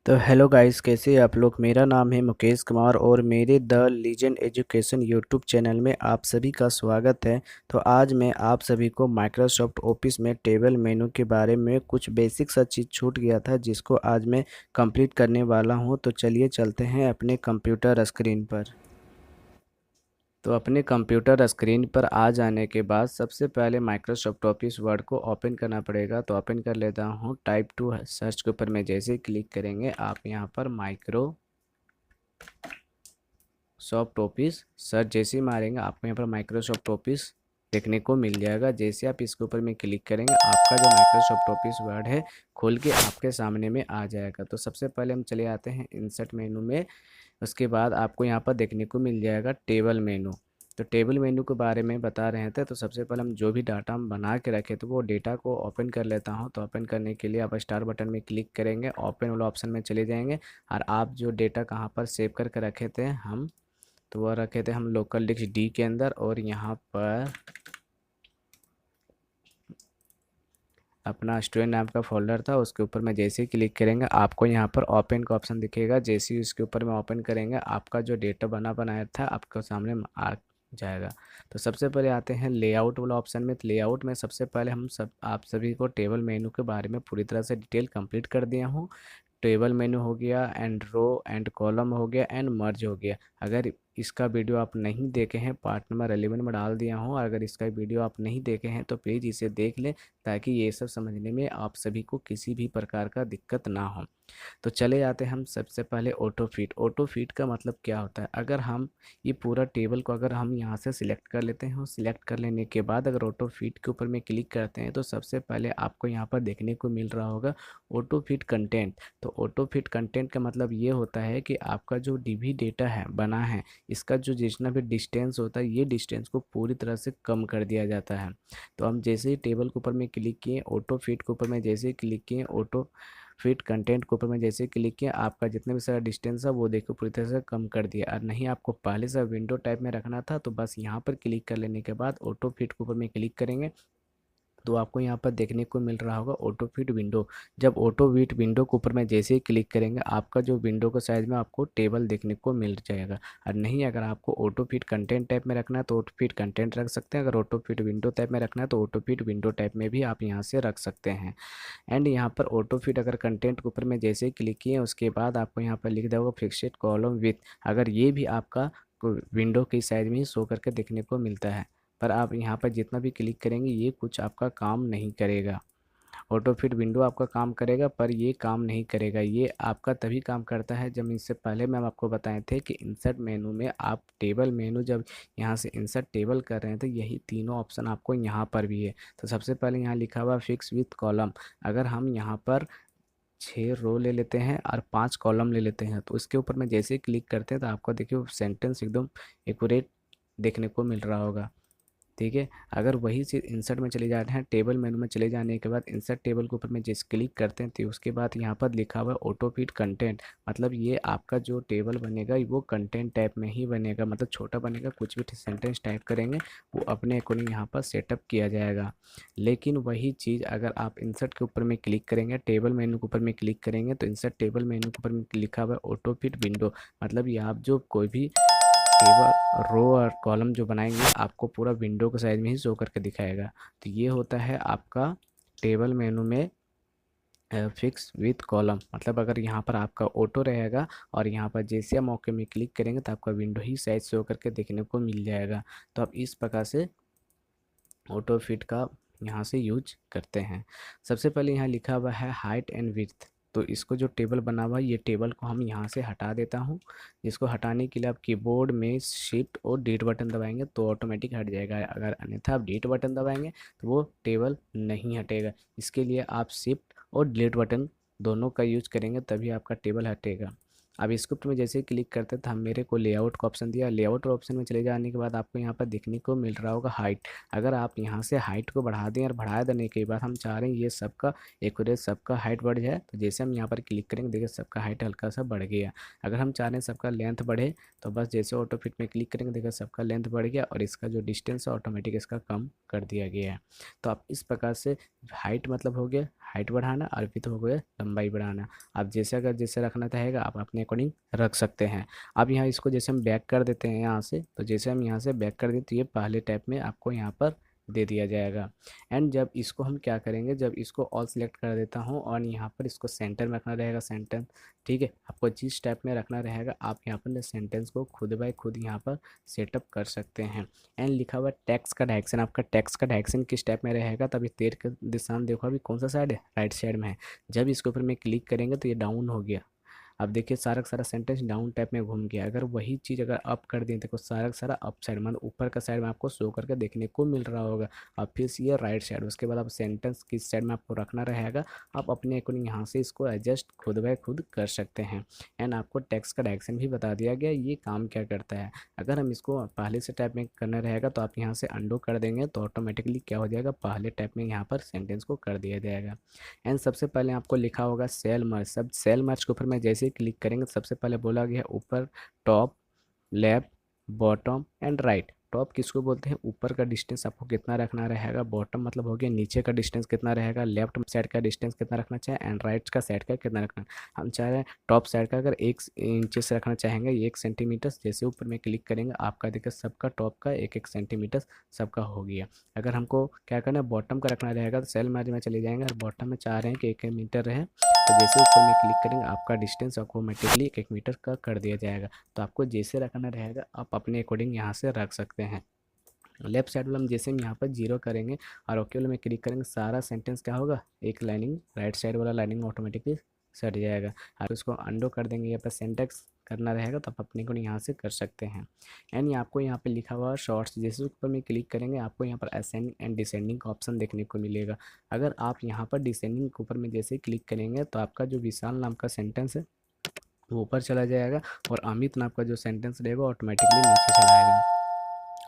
तो hello guys, कैसे हैं आप लोग। मेरा नाम है मुकेश कुमार और मेरे the legend education YouTube channel में आप सभी का स्वागत है। तो आज मैं आप सभी को माइक्रोसॉफ्ट ऑफिस में टेबल मेनू के बारे में कुछ बेसिक सा चीज़ छूट गया था, जिसको आज मैं कंप्लीट करने वाला हूं। तो चलिए चलते हैं अपने कंप्यूटर स्क्रीन पर। तो अपने कंप्यूटर स्क्रीन पर आ जाने के बाद सबसे पहले माइक्रोसॉफ्ट ऑफिस वर्ड को ओपन करना पड़ेगा। तो ओपन कर लेता हूँ। टाइप टू सर्च के ऊपर में जैसे ही क्लिक करेंगे आप यहाँ पर माइक्रोसॉफ्ट ऑफिस सर्च जैसे ही मारेंगे आपको यहाँ पर माइक्रोसॉफ्ट ऑफिस देखने को मिल जाएगा। जैसे आप इसके ऊपर में क्लिक करेंगे आपका जो माइक्रोसॉफ्ट ऑफिस वर्ड है खोल के आपके सामने में आ जाएगा। तो सबसे पहले हम चले आते हैं इंसर्ट मेनू में। उसके बाद आपको यहाँ पर देखने को मिल जाएगा टेबल मेनू। तो टेबल मेनू के बारे में बता रहे थे। तो सबसे पहले हम जो भी डाटा हम बना के रखे तो वो डेटा को ओपन कर लेता हूँ। तो ओपन करने के लिए आप स्टार बटन में क्लिक करेंगे, ओपन वाला ऑप्शन में चले जाएंगे और आप जो डेटा कहाँ पर सेव करके रखे थे हम, तो वह रखे थे हम लोकल डिस्क डी के अंदर। और यहाँ पर अपना स्टूडेंट नाम का फोल्डर था, उसके ऊपर में जैसे ही क्लिक करेंगे आपको यहाँ पर ओपन का ऑप्शन दिखेगा। जैसे ही उसके ऊपर में ओपन करेंगे आपका जो डेटा बनाया था आपके सामने आ जाएगा। तो सबसे पहले आते हैं लेआउट वाला ऑप्शन में। तो लेआउट में सबसे पहले हम आप सभी को टेबल मेनू के बारे में पूरी तरह से डिटेल कंप्लीट कर दिया हूँ। टेबल मेनू हो गया, एंड रो एंड कॉलम हो गया, एंड मर्ज हो गया। अगर इसका वीडियो आप नहीं देखे हैं पार्ट नंबर 11 में डाल दिया हूँ। और अगर इसका वीडियो आप नहीं देखे हैं तो प्लीज़ इसे देख लें, ताकि ये सब समझने में आप सभी को किसी भी प्रकार का दिक्कत ना हो। तो चले जाते हैं हम सबसे पहले ऑटो फिट। ऑटो फिट का मतलब क्या होता है, अगर हम ये पूरा टेबल को अगर हम यहाँ से सिलेक्ट कर लेते हैं, सिलेक्ट कर लेने के बाद अगर ऑटो फिट के ऊपर में क्लिक करते हैं तो सबसे पहले आपको यहाँ पर देखने को मिल रहा होगा ऑटो फिट कंटेंट। तो ऑटो फिट कंटेंट का मतलब ये होता है कि आपका जो डीबी डेटा है बना है, इसका जो जितना भी डिस्टेंस होता है ये डिस्टेंस को पूरी तरह से कम कर दिया जाता है। तो हम जैसे ही टेबल के ऊपर में क्लिक किए, ऑटो फिट के ऊपर में जैसे ही क्लिक किए, ऑटो फिट कंटेंट के ऊपर में जैसे क्लिक किया, आपका जितना भी सारा डिस्टेंस है वो देखो पूरी तरह से कम कर दिया। और नहीं आपको पहले से विंडो टाइप में रखना था तो बस यहाँ पर क्लिक कर लेने के बाद ऑटो फिट के ऊपर में क्लिक करेंगे तो आपको यहाँ पर देखने को मिल रहा होगा ऑटो फिट विंडो। जब ऑटो फिट विंडो के ऊपर में जैसे ही क्लिक करेंगे आपका जो विंडो के साइज में आपको टेबल देखने को मिल जाएगा। और नहीं अगर आपको ऑटो फिट कंटेंट टाइप में रखना है तो ऑटो फिट कंटेंट रख सकते हैं। अगर ऑटो फिट विंडो टाइप में रखना है तो ऑटो फिट विंडो टाइप में भी आप यहाँ से रख सकते हैं। एंड यहाँ पर ऑटो फिट अगर कंटेंट के ऊपर में जैसे ही क्लिक किए उसके बाद आपको यहाँ पर लिख दिया होगा फिक्सेड कॉलम विथ। अगर ये भी आपका विंडो की साइज में ही शो करके देखने को मिलता है, पर आप यहाँ पर जितना भी क्लिक करेंगे ये कुछ आपका काम नहीं करेगा। ऑटो फिट विंडो आपका काम करेगा पर ये काम नहीं करेगा। ये आपका तभी काम करता है जब इससे पहले मैं आपको बताए थे कि इंसर्ट मेनू में आप टेबल मेनू जब यहाँ से इंसर्ट टेबल कर रहे हैं तो यही तीनों ऑप्शन आपको यहाँ पर भी है। तो सबसे पहले यहाँ लिखा हुआ फिक्स विथ कॉलम। अगर हम यहाँ पर 6 रो ले लेते हैं और 5 कॉलम ले लेते हैं तो इसके ऊपर में जैसे ही क्लिक करते हैं तो आपको देखिए सेंटेंस एकदम एक्यूरेट देखने को मिल रहा होगा। ठीक है। अगर वही चीज़ इंसर्ट में चले जाते हैं, टेबल मेनू में चले जाने के बाद इंसर्ट टेबल के ऊपर में जिस क्लिक करते हैं तो उसके बाद यहाँ पर लिखा हुआ है ऑटो फिट कंटेंट। मतलब ये आपका जो टेबल बनेगा वो कंटेंट टाइप में ही बनेगा, मतलब छोटा बनेगा। कुछ भी सेंटेंस टाइप करेंगे वो अपने अकॉर्डिंग यहाँ पर सेटअप किया जाएगा। लेकिन वही चीज़ अगर आप इंसर्ट के ऊपर में क्लिक करेंगे, टेबल मेनू के ऊपर में क्लिक करेंगे तो इंसर्ट टेबल मेनू के ऊपर में लिखा हुआ है ऑटो फिट विंडो। मतलब ये आप जो कोई भी टेबल रो और कॉलम जो बनाएंगे आपको पूरा विंडो के साइज में ही शो करके दिखाएगा। तो ये होता है आपका टेबल मेनू में फिक्स विथ कॉलम। मतलब अगर यहाँ पर आपका ऑटो रहेगा और यहाँ पर जैसे आप मौके में क्लिक करेंगे तो आपका विंडो ही साइज शो करके देखने को मिल जाएगा। तो आप इस प्रकार से ऑटो फिट का यहाँ से यूज करते हैं। सबसे पहले यहाँ लिखा हुआ है हाइट एंड विड्थ। तो इसको जो टेबल बना हुआ है ये टेबल को हम यहाँ से हटा देता हूँ। इसको हटाने के लिए आप कीबोर्ड में शिफ्ट और डिलीट बटन दबाएंगे तो ऑटोमेटिक हट जाएगा। अगर अन्यथा आप डिलीट बटन दबाएंगे तो वो टेबल नहीं हटेगा। इसके लिए आप शिफ्ट और डिलीट बटन दोनों का यूज करेंगे तभी आपका टेबल हटेगा। अब इसके ऊपर में जैसे ही क्लिक करते हैं तो हम मेरे को लेआउट का ऑप्शन दिया। लेआउट ऑप्शन में चले जाने के बाद आपको यहाँ पर देखने को मिल रहा होगा हाइट। अगर आप यहाँ से हाइट को बढ़ा दें और बढ़ा देने के बाद हम चाह रहे हैं ये सबका एक्यूरेट सबका हाइट बढ़ जाए, तो जैसे हम यहाँ पर क्लिक करेंगे देखिए सबका हाइट हल्का सा बढ़ गया। अगर हम चाह रहे हैं सबका लेंथ बढ़े तो बस जैसे ऑटो फिट में क्लिक करेंगे देखिए सबका लेंथ बढ़ गया और इसका जो डिस्टेंस है ऑटोमेटिक इसका कम कर दिया गया है। तो आप इस प्रकार से हाइट मतलब हो गया हाइट बढ़ाना और विड्थ हो गया लंबाई बढ़ाना। आप जैसे अगर जैसे रखना चाहेगा आप अपने अकॉर्डिंग रख सकते हैं। अब यहाँ इसको जैसे हम बैक कर देते हैं यहाँ से, तो जैसे हम यहाँ से बैक कर दें तो ये पहले टैब में आपको यहाँ पर दे दिया जाएगा। एंड जब इसको हम क्या करेंगे, जब इसको ऑल सेलेक्ट कर देता हूँ और यहाँ पर इसको सेंटर में रखना रहेगा सेंटेंस, ठीक है। आपको जिस टाइप में रखना रहेगा आप यहाँ पर सेंटेंस को खुद बाय खुद यहाँ पर सेटअप कर सकते हैं। एंड लिखा हुआ टेक्स्ट का डायरेक्शन, आपका टेक्स्ट का डायरेक्शन किस टाइप में रहेगा, तभी तीर का निशान देखो अभी कौन सा साइड है, राइट साइड में है। जब इसके ऊपर में क्लिक करेंगे तो ये डाउन हो गया। अब देखिए सारा का सारा सेंटेंस डाउन टाइप में घूम गया। अगर वही चीज़ अगर अप कर दें तो सारा का सारा अप साइड मतलब ऊपर का साइड में आपको शो करके देखने को मिल रहा होगा। अब फिर से ये राइट साइड, उसके बाद आप सेंटेंस किस साइड में आपको रखना रहेगा आप अपने अकॉर्डिंग यहाँ से इसको एडजस्ट खुद बाय खुद कर सकते हैं। एंड आपको टेक्स्ट का डायरेक्शन भी बता दिया गया ये काम क्या करता है। अगर हम इसको पहले से टाइप में करना रहेगा तो आप यहाँ से अंडो कर देंगे तो ऑटोमेटिकली क्या हो जाएगा, पहले टाइप में यहाँ पर सेंटेंस को कर दिया जाएगा। एंड सबसे पहले आपको लिखा होगा सेल मर्ज। सब सेल मर्ज के ऊपर में जैसे ही क्लिक करेंगे सबसे पहले बोला गया ऊपर, top, left, bottom and right. Top किसको बोलते हैं, ऊपर का डिस्टेंस आपको कितना रखना रहेगा, बॉटम मतलब हो गया नीचे का डिस्टेंस कितना रहेगा, लेफ्ट साइड का डिस्टेंस कितना रखना चाहिए एंड राइट का साइड का कितना रखना। हम चाह रहे हैं टॉप साइड का अगर 1 इंच से रखना चाहेंगे 1 सेंटीमीटर, जैसे ऊपर में क्लिक करेंगे आपका देखिए सबका टॉप का 1 1 सेंटीमीटर सबका हो गया। अगर हमको क्या करना है बॉटम का रखना रहेगा तो सेल मार्जिन में चले जाएंगे और बॉटम में चाह रहे हैं कि 1 मीटर रहे, तो जैसे ऊपर में क्लिक करेंगे आपका डिस्टेंस ऑटोमेटिकली 1 1 मीटर का कर दिया जाएगा। तो आपको जैसे रखना रहेगा आप अपने अकॉर्डिंग यहाँ से रख सकते हैं। लेफ्ट साइड वाला हम जैसे हम यहाँ पर जीरो करेंगे और ओके वाले में क्लिक करेंगे सारा सेंटेंस क्या होगा, एक लाइनिंग राइट साइड वाला लाइनिंग ऑटोमेटिकली सट जाएगा। आप इसको अंडो कर देंगे, यहाँ पर सेंटेक्स करना रहेगा तो आप अपने को यहाँ से कर सकते हैं। एंड आपको यहाँ पे लिखा हुआ शॉर्ट्स, जैसे ऊपर में क्लिक करेंगे आपको यहाँ पर असेंडिंग एंड डिसेंडिंग का ऑप्शन देखने को मिलेगा। अगर आप यहाँ पर डिसेंडिंग के ऊपर में जैसे क्लिक करेंगे तो आपका जो विशाल नाम का सेंटेंस है वो ऊपर चला जाएगा और अमित नाम का जो सेंटेंस रहेगा ऑटोमेटिकली नीचे चला आएगा।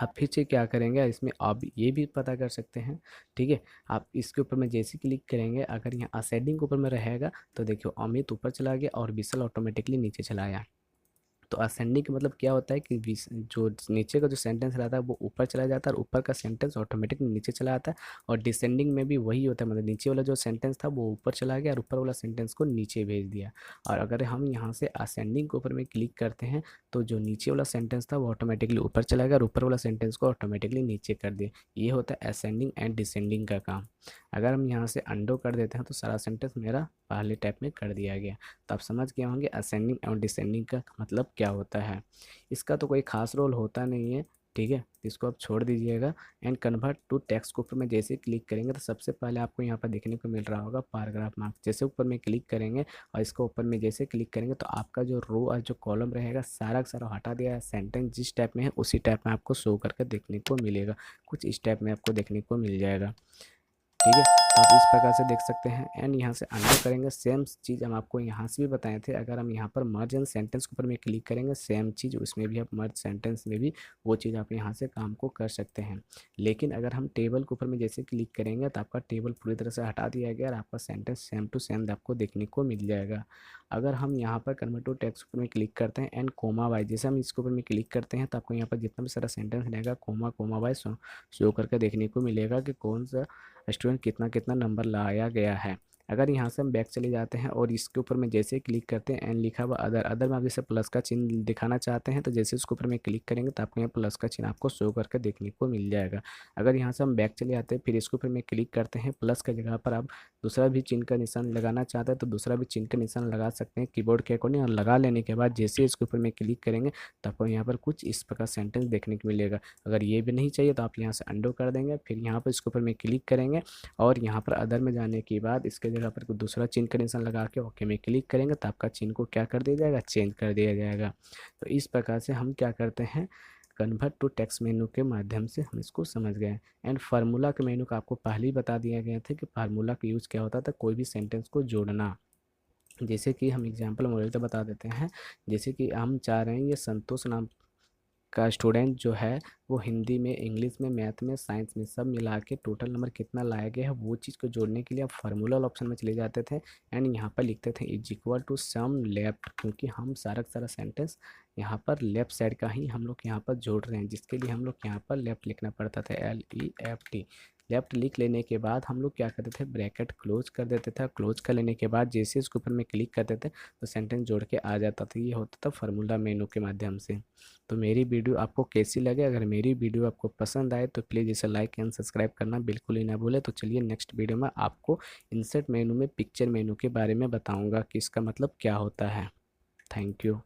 आप फिर से क्या करेंगे इसमें आप ये भी पता कर सकते हैं, ठीक है। आप इसके ऊपर में जैसे क्लिक करेंगे अगर यहाँ असेंडिंग के ऊपर में रहेगा तो देखियो अमित ऊपर चला गया और विशाल ऑटोमेटिकली नीचे चला आया। तो असेंडिंग का मतलब क्या होता है कि जो नीचे का जो सेंटेंस रहता है वो ऊपर चला जाता है और ऊपर का सेंटेंस ऑटोमेटिक नीचे चला आता है। और डिसेंडिंग में भी वही होता है, मतलब नीचे वाला जो सेंटेंस था वो ऊपर चला गया और ऊपर वाला सेंटेंस को नीचे भेज दिया। और अगर हम यहाँ से असेंडिंग के ऊपर में क्लिक करते हैं तो जो नीचे वाला सेंटेंस था वो ऑटोमेटिकली ऊपर चला गया और ऊपर वाला सेंटेंस को ऑटोमेटिकली नीचे कर दिया। ये होता है असेंडिंग एंड डिसेंडिंग का काम। अगर हम यहाँ से अंडो कर देते हैं तो सारा सेंटेंस मेरा पहले टाइप में कर दिया गया। तो आप समझ गए होंगे असेंडिंग और डिसेंडिंग का मतलब क्या होता है। इसका तो कोई खास रोल होता नहीं है, ठीक है, इसको आप छोड़ दीजिएगा। एंड कन्वर्ट टू टेक्स्ट के ऊपर में जैसे क्लिक करेंगे तो सबसे पहले आपको यहाँ पर देखने को मिल रहा होगा पैराग्राफ मार्क। जैसे ऊपर में क्लिक करेंगे और इसको ऊपर में जैसे क्लिक करेंगे तो आपका जो रो और जो कॉलम रहेगा सारा का सारा हटा दिया है। सेंटेंस जिस टाइप में है उसी टाइप में आपको शो करके देखने को मिलेगा, कुछ इस टाइप में आपको देखने को मिल जाएगा, ठीक है। तो आप इस प्रकार से देख सकते हैं। एंड यहाँ से अंडर करेंगे सेम चीज़ हम आपको यहाँ से भी बताए थे। अगर हम यहाँ पर मर्ज एंड सेंटेंस के ऊपर में क्लिक करेंगे सेम चीज़ उसमें भी आप मर्ज सेंटेंस में भी वो चीज़ आप यहाँ से काम को कर सकते हैं। लेकिन अगर हम टेबल के ऊपर में जैसे क्लिक करेंगे तो आपका टेबल पूरी तरह से हटा दिया गया और आपका सेंटेंस सेम टू सेम आपको देखने को मिल जाएगा। अगर हम यहाँ पर कन्वर्ट टू टेक्स्ट ऊपर में क्लिक करते हैं एंड कोमा वाइज, जैसे हम इसके ऊपर में क्लिक करते हैं तो आपको यहाँ पर जितना भी सारा सेंटेंस रहेगा कोमा कोमा वाइज शो करके देखने को मिलेगा कि कौन सा स्टूडेंट कितना कितना नंबर लाया गया है। अगर यहाँ से हम बैक चले जाते हैं और इसके ऊपर में जैसे क्लिक करते हैं एंड लिखा हुआ अदर, अदर में आप जैसे प्लस का चिन्ह दिखाना चाहते हैं तो जैसे उसके ऊपर में क्लिक करेंगे तो आपको यहाँ प्लस का चिन्ह आपको शो करके देखने को मिल जाएगा। अगर यहाँ से हम बैक चले जाते हैं फिर इसके ऊपर में क्लिक करते हैं प्लस का जगह पर आप दूसरा भी चिन्ह का निशान लगाना चाहते हैं तो दूसरा भी चिन्ह का निशान लगा सकते हैं कीबोर्ड के अकॉर्डिंग। और लगा लेने के बाद जैसे इसके ऊपर में क्लिक करेंगे तो आपको यहाँ पर कुछ इस प्रकार सेंटेंस देखने को मिलेगा। अगर ये भी नहीं चाहिए तो आप यहाँ से अंडो कर देंगे, फिर यहाँ पर इसके ऊपर में क्लिक करेंगे और यहाँ पर अदर में जाने के बाद इसके जगह पर दूसरा चिन्ह का निशान लगा के ओके में क्लिक करेंगे तो आपका चिन्ह को क्या कर दिया जाएगा, चेंज कर दिया जाएगा। तो इस प्रकार से हम क्या करते हैं कन्वर्ट टू टेक्स्ट मेनू के माध्यम से हम इसको समझ गए। एंड फार्मूला के मेनू का आपको पहले ही बता दिया गया था कि फार्मूला का यूज़ क्या होता था, कोई भी सेंटेंस को जोड़ना, जैसे कि हम एग्जाम्पल मॉडल तो बता देते हैं। जैसे कि हम चाह रहे हैं ये संतोष नाम का स्टूडेंट जो है वो हिंदी में, इंग्लिश में, मैथ में, साइंस में सब मिला के टोटल नंबर कितना लाया गया है, वो चीज़ को जोड़ने के लिए आप फार्मूला ऑप्शन में चले जाते थे एंड यहाँ पर लिखते थे is equal to sum left, क्योंकि हम सारा का सारा सेंटेंस यहाँ पर लेफ्ट साइड का ही हम लोग यहाँ पर जोड़ रहे हैं, जिसके लिए हम लोग यहाँ पर लेफ्ट लिखना पड़ता था, LEFT। लेफ्ट लिख लेने के बाद हम लोग क्या करते थे, ब्रैकेट क्लोज कर देते थे। क्लोज कर लेने के बाद जैसे इसके ऊपर में क्लिक करते थे तो सेंटेंस जोड़ के आ जाता था। ये होता था फार्मूला मेनू के माध्यम से। तो मेरी वीडियो आपको कैसी लगे, अगर मेरी वीडियो आपको पसंद आए तो प्लीज़ इसे लाइक एंड सब्सक्राइब करना बिल्कुल ही ना भूलें। तो चलिए नेक्स्ट वीडियो में आपको इंसर्ट मेनू में पिक्चर मेनू के बारे में बताऊंगा कि इसका मतलब क्या होता है। Thank you.